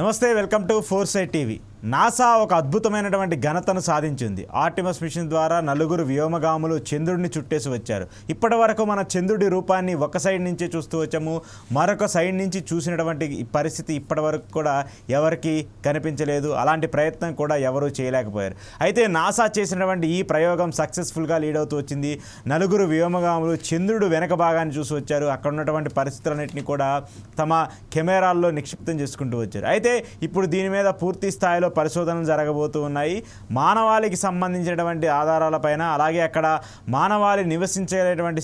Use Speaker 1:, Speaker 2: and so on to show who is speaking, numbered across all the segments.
Speaker 1: నమస్తే, welcome to foresight TV. NASA ఒక అద్భుతమైనటువంటి ఘనతను సాధించింది. ఆర్టిమస్ మిషన్ ద్వారా 4 వ్యోమగాములు చంద్రుడిని చుట్టేసి వచ్చారు. ఇప్పటి వరకు మన చంద్రుడి రూపాన్ని ఒక సైడ్ నుంచే చూస్తూ వచ్చాము. మరొక సైడ్ నుంచి చూసినటువంటి పరిస్థితి ఇప్పటి వరకు కూడా ఎవరికి కనిపించలేదు. అలాంటి ప్రయత్నం కూడా ఎవరూ చేయలేకపోయారు. అయితే నాసా చేసినటువంటి ఈ ప్రయోగం సక్సెస్ఫుల్గా లీడ్ అవుతూ వచ్చింది. 4 వ్యోమగాములు చంద్రుడు వెనక భాగాన్ని చూసి వచ్చారు. అక్కడ ఉన్నటువంటి పరిస్థితులన్నింటినీ కూడా తమ కెమెరాల్లో నిక్షిప్తం చేసుకుంటూ వచ్చారు. అయితే ఇప్పుడు దీని మీద పూర్తి స్థాయిలో పరిశోధనలు జరగబోతూ ఉన్నాయి. మానవాళికి సంబంధించినటువంటి ఆధారాలపైన, అలాగే అక్కడ మానవాళి నివసించేటువంటి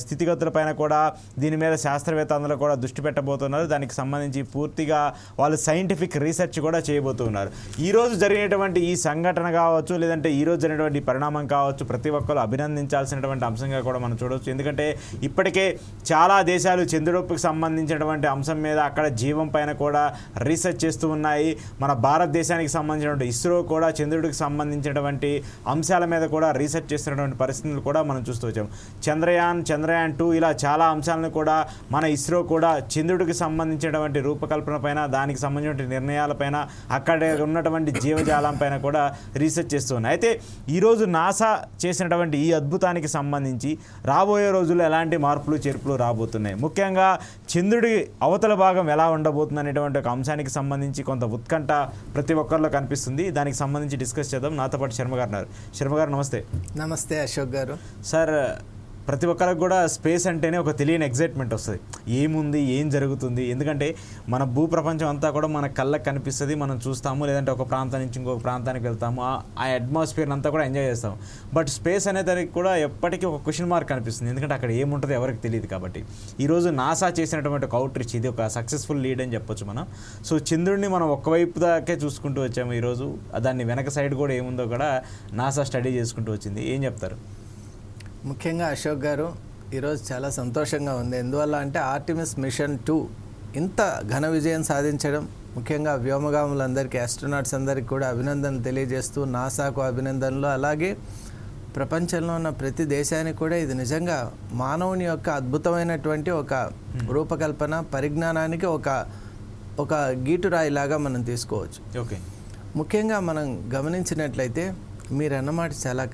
Speaker 1: స్థితిగతులపైన కూడా దీని మీద శాస్త్రవేత్త అందరూ కూడా దృష్టి పెట్టబోతున్నారు. దానికి సంబంధించి పూర్తిగా వాళ్ళు సైంటిఫిక్ రీసెర్చ్ కూడా చేయబోతున్నారు. ఈరోజు జరిగినటువంటి ఈ సంఘటన కావచ్చు, లేదంటే ఈరోజు జరిగినటువంటి పరిణామం కావచ్చు, ప్రతి ఒక్కరు అభినందించాల్సినటువంటి అంశంగా కూడా మనం చూడవచ్చు. ఎందుకంటే ఇప్పటికే చాలా దేశాలు చంద్రుడికి సంబంధించినటువంటి అంశం మీద, అక్కడ జీవం పైన కూడా రీసెర్చ్ చేస్తూ ఉన్నాయి. మన భారతదేశానికి సంబంధించినటువంటి ఇస్రో కూడా చంద్రుడికి సంబంధించినటువంటి అంశాల మీద కూడా రీసెర్చ్ చేస్తున్నటువంటి పరిస్థితులు కూడా మనం చూస్తూ వచ్చాం. చంద్రయాన్ 2 ఇలా చాలా అంశాలను కూడా మన ఇస్రో కూడా చంద్రుడికి సంబంధించినటువంటి రూపకల్పన పైన, దానికి సంబంధించినటువంటి నిర్ణయాలపైన, అక్కడ ఉన్నటువంటి జీవజాలం పైన కూడా రీసెర్చ్ చేస్తూ ఉన్నాయి. అయితే ఈరోజు నాసా చేసినటువంటి ఈ అద్భుతానికి సంబంధించి రాబోయే రోజుల్లో ఎలాంటి మార్పులు చేర్పులు రాబోతున్నాయి, ముఖ్యంగా చంద్రుడి అవతల భాగం ఎలా ఉండబోతుంది అనేటువంటి ఒక అంశానికి సంబంధించి కొంత ఉత్కంఠ ప్రతి ఒక్కరిలో కనిపిస్తుంది. దానికి సంబంధించి డిస్కస్ చేద్దాం. నాతో పాటు శర్మ గారు ఉన్నారు. శర్మ గారు నమస్తే.
Speaker 2: నమస్తే అశోక్ గారు.
Speaker 1: సార్, ప్రతి ఒక్కరికి కూడా స్పేస్ అంటేనే ఒక తెలియని ఎగ్జైట్మెంట్ వస్తుంది. ఏముంది, ఏం జరుగుతుంది, ఎందుకంటే మన భూప్రపంచం అంతా కూడా మన కళ్ళకు కనిపిస్తుంది, మనం చూస్తాము, లేదంటే ఒక ప్రాంతం నుంచి ఇంకొక ప్రాంతానికి వెళ్తాము, ఆ అట్మాస్ఫియర్ అంతా కూడా ఎంజాయ్ చేస్తాము. బట్ స్పేస్ అనే దానికి కూడా ఎప్పటికీ ఒక క్వశ్చన్ మార్క్ కనిపిస్తుంది, ఎందుకంటే అక్కడ ఏముంటుందో ఎవరికి తెలియదు. కాబట్టి ఈరోజు నాసా చేసినటువంటి ఒక అవుట్రీచ్, ఇది ఒక సక్సెస్ఫుల్ లీడ్ అని చెప్పొచ్చు మనం. సో చంద్రుడిని మనం ఒక్కవైపు దాకే చూసుకుంటూ వచ్చాము. ఈరోజు దాన్ని వెనక సైడ్ కూడా ఏముందో కూడా నాసా స్టడీ చేసుకుంటూ వచ్చింది. ఏం చెప్తారు?
Speaker 2: ముఖ్యంగా అశోక్ గారు, ఈరోజు చాలా సంతోషంగా ఉంది. ఎందువల్ల అంటే ఆర్టిమస్ మిషన్ 2 ఇంత ఘన విజయం సాధించడం, ముఖ్యంగా వ్యోమగాములందరికీ, ఆస్ట్రోనాట్స్ అందరికీ కూడా అభినందనలు తెలియజేస్తూ, నాసాకు అభినందనలు, అలాగే ప్రపంచంలో ఉన్న ప్రతి దేశానికి కూడా ఇది నిజంగా మానవుని యొక్క అద్భుతమైనటువంటి ఒక రూపకల్పన, పరిజ్ఞానానికి ఒక గీటురాయిలాగా మనం తీసుకోవచ్చు.
Speaker 1: ఓకే.
Speaker 2: ముఖ్యంగా మనం గమనించినట్లయితే మీరు అన్నమాట చాలా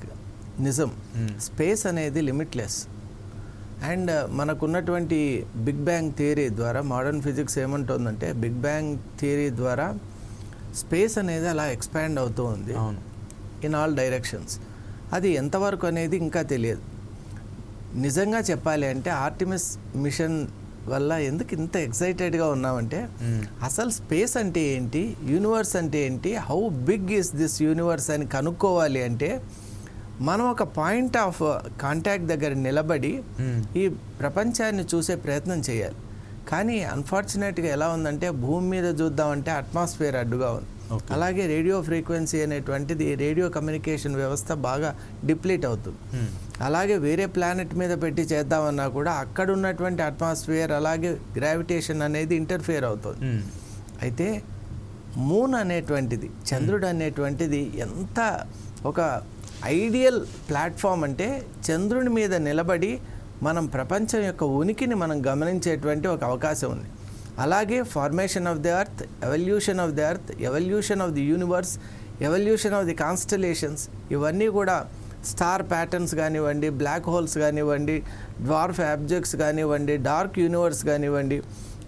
Speaker 2: నిజం. స్పేస్ అనేది లిమిట్లెస్. అండ్ మనకున్నటువంటి బిగ్ బ్యాంగ్ థియరీ ద్వారా, మోడర్న్ ఫిజిక్స్ ఏమంటుందంటే, బిగ్ బ్యాంగ్ థియరీ ద్వారా స్పేస్ అనేది అలా ఎక్స్పాండ్ అవుతూ ఉంది ఇన్ ఆల్ డైరెక్షన్స్. అది ఎంతవరకు అనేది ఇంకా తెలియదు. నిజంగా చెప్పాలి అంటే ఆర్టిమస్ మిషన్ వల్ల ఎందుకు ఇంత ఎక్సైటెడ్గా ఉన్నామంటే, అసలు స్పేస్ అంటే ఏంటి, యూనివర్స్ అంటే ఏంటి, how big is this universe అని కనుక్కోవాలి అంటే మనం ఒక పాయింట్ ఆఫ్ కాంటాక్ట్ దగ్గర నిలబడి ఈ ప్రపంచాన్ని చూసే ప్రయత్నం చేయాలి. కానీ అన్ఫార్చునేట్గా ఎలా ఉందంటే, భూమి మీద చూద్దామంటే అట్మాస్ఫియర్ అడ్డుగా ఉంది. అలాగే రేడియో ఫ్రీక్వెన్సీ అనేటువంటిది, రేడియో కమ్యూనికేషన్ వ్యవస్థ బాగా డిప్లీట్ అవుతుంది. అలాగే వేరే ప్లానెట్ మీద పెట్టి చేద్దామన్నా కూడా అక్కడ ఉన్నటువంటి అట్మాస్ఫియర్, అలాగే గ్రావిటేషన్ అనేది ఇంటర్ఫియర్ అవుతుంది. అయితే మూన్ అనేటువంటిది, చంద్రుడు అనేటువంటిది ఎంత ఒక ఐడియల్ ప్లాట్ఫామ్ అంటే, చంద్రుని మీద నిలబడి మనం ప్రపంచం యొక్క ఉనికిని మనం గమనించేటువంటి ఒక అవకాశం ఉంది. అలాగే formation of the earth, evolution of the earth, evolution of the universe, evolution of the constellations, ఇవన్నీ కూడా స్టార్ ప్యాటర్న్స్ కానివ్వండి, బ్లాక్ హోల్స్ కానివ్వండి, డ్వార్ఫ్ ఆబ్జెక్ట్స్ కానివ్వండి, డార్క్ యూనివర్స్ కానివ్వండి,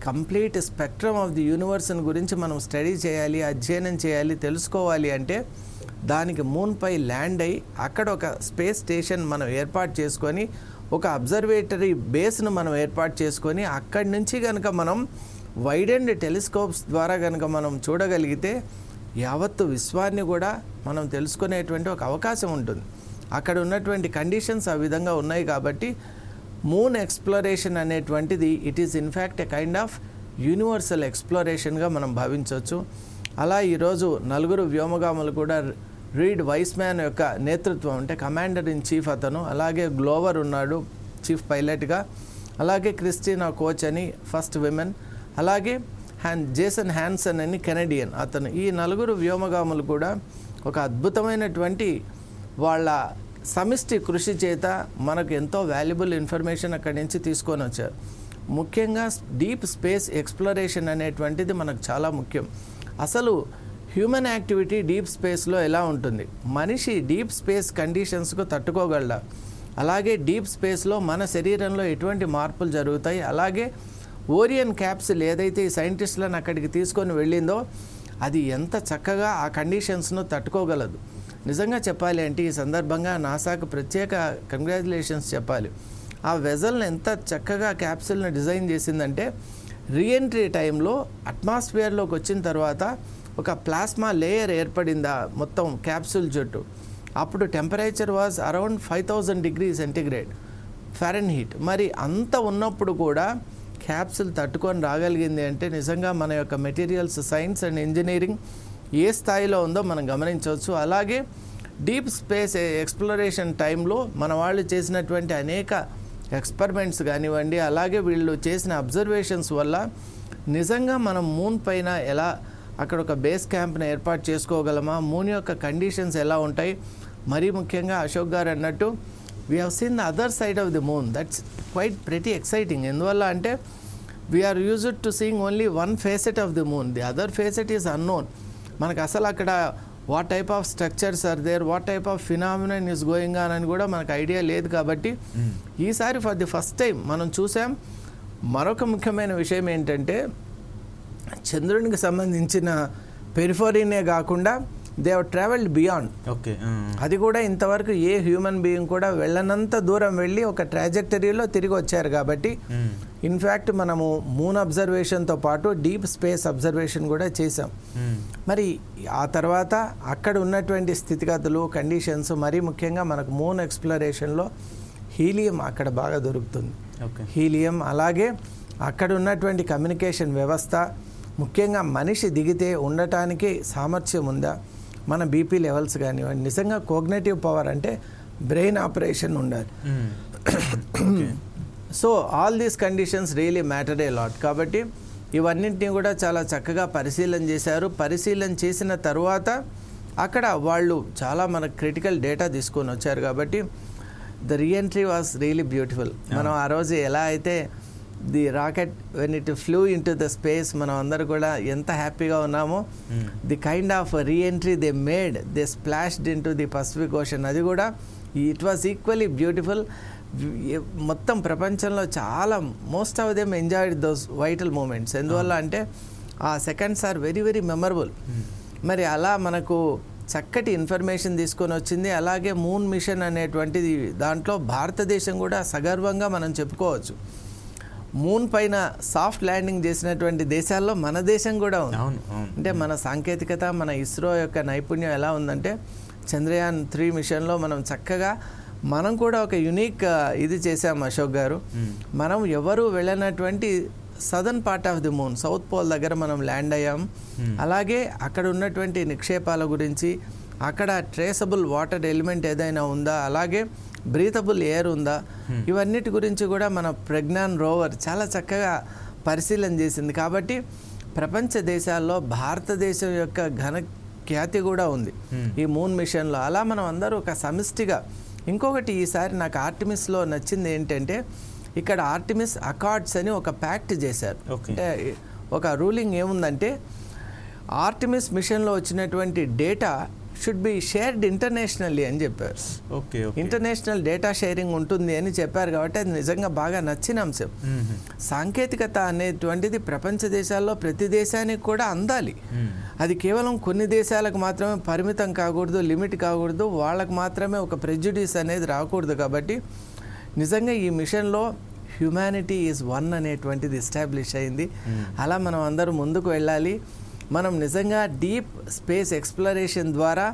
Speaker 2: కంప్లీట్ స్పెక్ట్రమ్ ఆఫ్ ది యూనివర్స్ని గురించి మనం స్టడీ చేయాలి, అధ్యయనం చేయాలి, తెలుసుకోవాలి అంటే దానికి మూన్పై ల్యాండ్ అయ్యి అక్కడ ఒక స్పేస్ స్టేషన్ మనం ఏర్పాటు చేసుకొని, ఒక అబ్జర్వేటరీ బేస్ను మనం ఏర్పాటు చేసుకొని, అక్కడి నుంచి కనుక మనం వైడ్ అండ్ టెలిస్కోప్స్ ద్వారా కనుక మనం చూడగలిగితే యావత్తు విశ్వాన్ని కూడా మనం తెలుసుకునేటువంటి ఒక అవకాశం ఉంటుంది. అక్కడ ఉన్నటువంటి కండిషన్స్ ఆ విధంగా ఉన్నాయి. కాబట్టి మూన్ ఎక్స్ప్లోరేషన్ అనేటువంటిది it is in fact a kind of universal ఎక్స్ప్లోరేషన్గా మనం భావించవచ్చు. అలా ఈరోజు 4 వ్యోమగాములు కూడా, రీడ్ వైస్మ్యాన్ యొక్క నేతృత్వం, అంటే కమాండర్ ఇన్ చీఫ్ అతను, అలాగే గ్లోవర్ ఉన్నాడు చీఫ్ పైలట్గా, అలాగే క్రిస్టినా కోచ్ అని ఫస్ట్ విమెన్, అలాగే జేసన్ హ్యాన్సన్ అని కెనడియన్ అతను. ఈ 4 వ్యోమగాములు కూడా ఒక అద్భుతమైనటువంటి వాళ్ళ సమిష్టి కృషి చేత మనకు ఎంతో వాల్యుబుల్ ఇన్ఫర్మేషన్ అక్కడి నుంచి తీసుకొని వచ్చారు. ముఖ్యంగా డీప్ స్పేస్ ఎక్స్ప్లోరేషన్ అనేటువంటిది మనకు చాలా ముఖ్యం. అసలు హ్యూమన్ యాక్టివిటీ డీప్ స్పేస్లో ఎలా ఉంటుంది, మనిషి డీప్ స్పేస్ కండిషన్స్కు తట్టుకోగలడా, అలాగే డీప్ స్పేస్లో మన శరీరంలో ఎటువంటి మార్పులు జరుగుతాయి, అలాగే ఓరియన్ క్యాప్సిల్ ఏదైతే ఈ సైంటిస్టులను అక్కడికి తీసుకొని వెళ్ళిందో అది ఎంత చక్కగా ఆ కండిషన్స్ను తట్టుకోగలదు. నిజంగా చెప్పాలి అంటే ఈ సందర్భంగా నాసాకు ప్రత్యేక కంగ్రాచులేషన్స్ చెప్పాలి. ఆ వెజల్ని ఎంత చక్కగా క్యాప్సిల్ని డిజైన్ చేసిందంటే రీఎంట్రీ టైంలో అట్మాస్ఫియర్లోకి వచ్చిన తర్వాత ఒక ప్లాస్మా లేయర్ ఏర్పడిందా మొత్తం క్యాప్సూల్ చుట్టూ. అప్పుడు temperature was around 5000 degrees centigrade Fahrenheit. మరి అంత ఉన్నప్పుడు కూడా క్యాప్సూల్ తట్టుకొని రాగలిగింది అంటే నిజంగా మన యొక్క మెటీరియల్స్ సైన్స్ అండ్ ఇంజనీరింగ్ ఏ స్థాయిలో ఉందో మనం గమనించవచ్చు. అలాగే డీప్ స్పేస్ ఎక్స్ప్లోరేషన్ టైంలో మన వాళ్ళు చేసినటువంటి అనేక ఎక్స్పెరిమెంట్స్ కానివ్వండి, అలాగే వీళ్ళు చేసిన అబ్జర్వేషన్స్ వల్ల నిజంగా మనం మూన్ పైన ఎలా అక్కడ ఒక బేస్ క్యాంప్ని ఏర్పాటు చేసుకోగలమా, మూన్ యొక్క కండిషన్స్ ఎలా ఉంటాయి, మరీ ముఖ్యంగా అశోక్ గారు అన్నట్టు we have seen the other side of the moon. That's quite pretty exciting. ఎందువల్ల అంటే we are used to seeing only one facet of the moon, the other facet is unknown. మనకు అసలు అక్కడ what type of structures are there, what type of phenomenon is going on అని కూడా మనకు idea లేదు. కాబట్టి ఈసారి ఫర్ ది ఫస్ట్ టైం మనం చూసాం. మరొక ముఖ్యమైన విషయం ఏంటంటే చంద్రునికి సంబంధించిన పెరిఫరీనే కాకుండా they have travelled beyond.
Speaker 1: Okay,
Speaker 2: అది కూడా ఇంతవరకు ఏ హ్యూమన్ బీయింగ్ కూడా వెళ్ళనంత దూరం వెళ్ళి ఒక ట్రాజెక్టరీలో తిరిగి వచ్చారు. కాబట్టి ఇన్ఫ్యాక్ట్ మనము మూన్ అబ్జర్వేషన్తో పాటు డీప్ స్పేస్ అబ్జర్వేషన్ కూడా చేసాం. మరి ఆ తర్వాత అక్కడ ఉన్నటువంటి స్థితిగతులు కండిషన్స్, మరీ ముఖ్యంగా మనకు మూన్ ఎక్స్ప్లోరేషన్లో హీలియం అక్కడ బాగా దొరుకుతుంది. హీలియం, అలాగే అక్కడ ఉన్నటువంటి కమ్యూనికేషన్ వ్యవస్థ, ముఖ్యంగా మనిషి దిగితే ఉండటానికి సామర్థ్యం ఉందా, మన బీపీ లెవెల్స్ కానివ్వండి, నిజంగా కోగ్నేటివ్ పవర్ అంటే బ్రెయిన్ ఆపరేషన్ ఉండాలి. So all these conditions really matter a lot. కాబట్టి ఇవన్నింటినీ కూడా చాలా చక్కగా పరిశీలన చేశారు. పరిశీలన చేసిన తర్వాత అక్కడ వాళ్ళు చాలా మన క్రిటికల్ డేటా తీసుకొని వచ్చారు. కాబట్టి the reentry was really beautiful. మనం ఆ రోజు ఎలా అయితే the rocket when it flew into the space మనం అందరూ కూడా ఎంత హ్యాపీగా ఉన్నామో, the kind of reentry they made, they splashed into the Pacific Ocean, అది కూడా ఇట్ వాస్ ఈక్వల్లీ బ్యూటిఫుల్. మొత్తం ప్రపంచంలో చాలా most of them enjoyed those vital moments. ఎందువల్ల అంటే ఆ seconds are very very memorable. మరి అలా మనకు చక్కటి ఇన్ఫర్మేషన్ తీసుకొని వచ్చింది. అలాగే మూన్ మిషన్ అనేటువంటిది దాంట్లో భారతదేశం కూడా సగర్వంగా మనం చెప్పుకోవచ్చు. మూన్ పైన సాఫ్ట్ ల్యాండింగ్ చేసినటువంటి దేశాల్లో మన దేశం కూడా ఉంది. అంటే మన సాంకేతికత, మన ఇస్రో యొక్క నైపుణ్యం ఎలా ఉందంటే చంద్రయాన్ 3 మిషన్లో మనం చక్కగా మనం కూడా ఒక యునిక్ ఇది చేసాం అశోక్ గారు. మనం ఎవరు వెళ్ళినటువంటి southern part of the moon, south pole దగ్గర మనం ల్యాండ్ అయ్యాం. అలాగే అక్కడ ఉన్నటువంటి నిక్షేపాల గురించి, అక్కడ ట్రేసబుల్ వాటర్ ఎలిమెంట్ ఏదైనా ఉందా, అలాగే బ్రీతబుల్ ఎయిర్ ఉందా, ఇవన్నిటి గురించి కూడా మన ప్రజ్ఞాన్ రోవర్ చాలా చక్కగా పరిశీలన చేసింది. కాబట్టి ప్రపంచ దేశాల్లో భారతదేశం యొక్క ఘన ఖ్యాతి కూడా ఉంది ఈ మూన్ మిషన్లో. అలా మనం అందరూ ఒక సమిష్టిగా. ఇంకొకటి ఈసారి నాకు ఆర్టిమిస్లో నచ్చింది ఏంటంటే ఇక్కడ ఆర్టిమిస్ అకార్డ్స్ అని ఒక ప్యాక్ట్ చేశారు. అంటే ఒక రూలింగ్ ఏముందంటే ఆర్టిమిస్ మిషన్లో వచ్చినటువంటి data should be shared internationally అని చెప్పారు. ఇంటర్నేషనల్ డేటా షేరింగ్ ఉంటుంది అని చెప్పారు. కాబట్టి అది నిజంగా బాగా నచ్చిన అంశం. సాంకేతికత అనేటువంటిది ప్రపంచ దేశాల్లో ప్రతి దేశానికి కూడా అందాలి. అది కేవలం కొన్ని దేశాలకు మాత్రమే పరిమితం కాకూడదు, లిమిట్ కాకూడదు, వాళ్ళకు మాత్రమే ఒక ప్రెజుడిస్ అనేది రాకూడదు. కాబట్టి నిజంగా ఈ మిషన్లో హ్యుమానిటీ ఈజ్ వన్ అనేటువంటిది ఎస్టాబ్లిష్ అయింది. అలా మనం అందరూ ముందుకు వెళ్ళాలి. మనం నిజంగా డీప్ స్పేస్ ఎక్స్ప్లోరేషన్ ద్వారా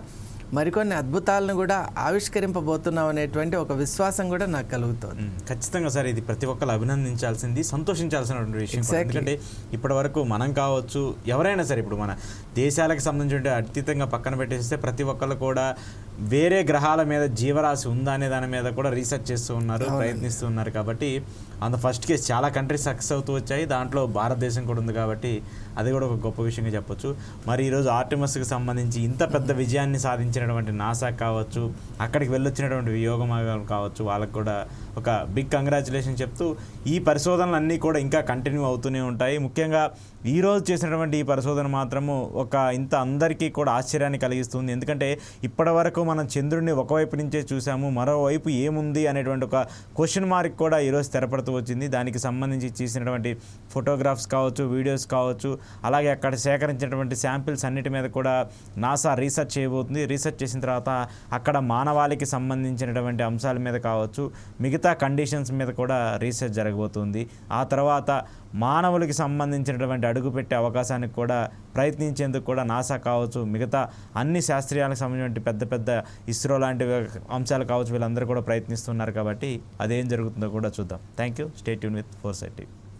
Speaker 2: మరికొన్ని అద్భుతాలను కూడా ఆవిష్కరింపబోతున్నాం అనేటువంటి ఒక విశ్వాసం కూడా నాకు కలుగుతుంది.
Speaker 1: ఖచ్చితంగా సార్, ఇది ప్రతి ఒక్కరు అభినందించాల్సింది, సంతోషించాల్సినటువంటి విషయం. ఎందుకంటే ఇప్పటి వరకు మనం కావచ్చు, ఎవరైనా సరే, ఇప్పుడు మన దేశాలకు సంబంధించిన అతీతంగా పక్కన పెట్టేస్తే ప్రతి ఒక్కరు కూడా వేరే గ్రహాల మీద జీవరాశి ఉందా అనే దాని మీద కూడా రీసెర్చ్ చేస్తూ ఉన్నారు, ప్రయత్నిస్తూ ఉన్నారు. కాబట్టి ఫస్ట్ కేసు చాలా కంట్రీస్ సక్సెస్ అవుతూ వచ్చాయి, దాంట్లో భారతదేశం కూడా ఉంది. కాబట్టి అది కూడా ఒక గొప్ప విషయంగా చెప్పొచ్చు. మరి ఈరోజు ఆర్టిమస్కి సంబంధించి ఇంత పెద్ద విజయాన్ని సాధించినటువంటి నాసా కావచ్చు, అక్కడికి వెళ్ళొచ్చినటువంటి వియోగమాగాలు కావచ్చు, వాళ్ళకు కూడా ఒక బిగ్ కంగ్రాచులేషన్ చెప్తూ ఈ పరిశోధనలు అన్నీ కూడా ఇంకా కంటిన్యూ అవుతూనే ఉంటాయి. ముఖ్యంగా ఈరోజు చేసినటువంటి ఈ పరిశోధన మాత్రము ఒక ఇంత అందరికీ కూడా ఆశ్చర్యాన్ని కలిగిస్తుంది. ఎందుకంటే ఇప్పటి వరకు మనం చంద్రుడిని ఒకవైపు నుంచే చూసాము, మరోవైపు ఏముంది అనేటువంటి ఒక క్వశ్చన్ మార్క్ కూడా ఈరోజు తెరపడుతూ వచ్చింది. దానికి సంబంధించి చేసినటువంటి ఫోటోగ్రాఫ్స్ కావచ్చు, వీడియోస్ కావచ్చు, అలాగే అక్కడ సేకరించినటువంటి శాంపిల్స్ అన్నిటి మీద కూడా నాసా రీసెర్చ్ చేయబోతుంది. రీసెర్చ్ చేసిన తర్వాత అక్కడ మానవాళికి సంబంధించినటువంటి అంశాల మీద కావచ్చు, మిగతా కండిషన్స్ మీద కూడా రీసెర్చ్ జరగబోతుంది. ఆ తర్వాత మానవులకి సంబంధించినటువంటి అడుగు పెట్టే అవకాశానికి కూడా ప్రయత్నించేందుకు కూడా నాసా కావచ్చు, మిగతా అన్ని శాస్త్రీయాలకు సంబంధించిన పెద్ద పెద్ద ఇస్రో లాంటి అంశాలు కావచ్చు, వీళ్ళందరూ కూడా ప్రయత్నిస్తున్నారు. కాబట్టి అదేం జరుగుతుందో కూడా చూద్దాం. Thank you. Stay tune with foresight TV.